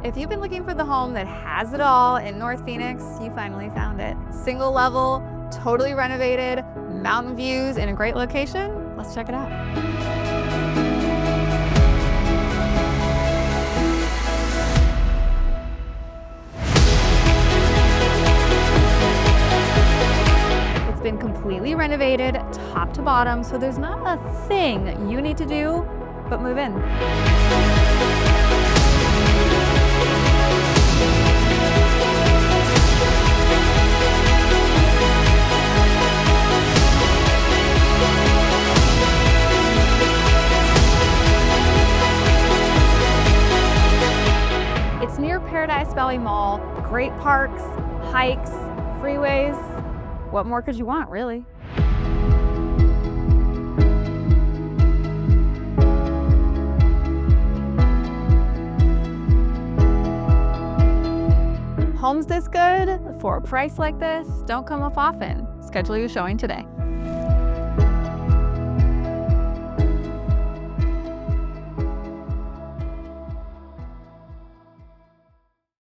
If you've been looking for the home that has it all in North Phoenix, you finally found it. Single level, totally renovated, mountain views in a great location. Let's check it out. It's been completely renovated top to bottom, so there's not a thing you need to do but move in. It's near Paradise Valley Mall, great parks, hikes, freeways. What more could you want, really? Homes this good for a price like this don't come up often. Schedule your showing today.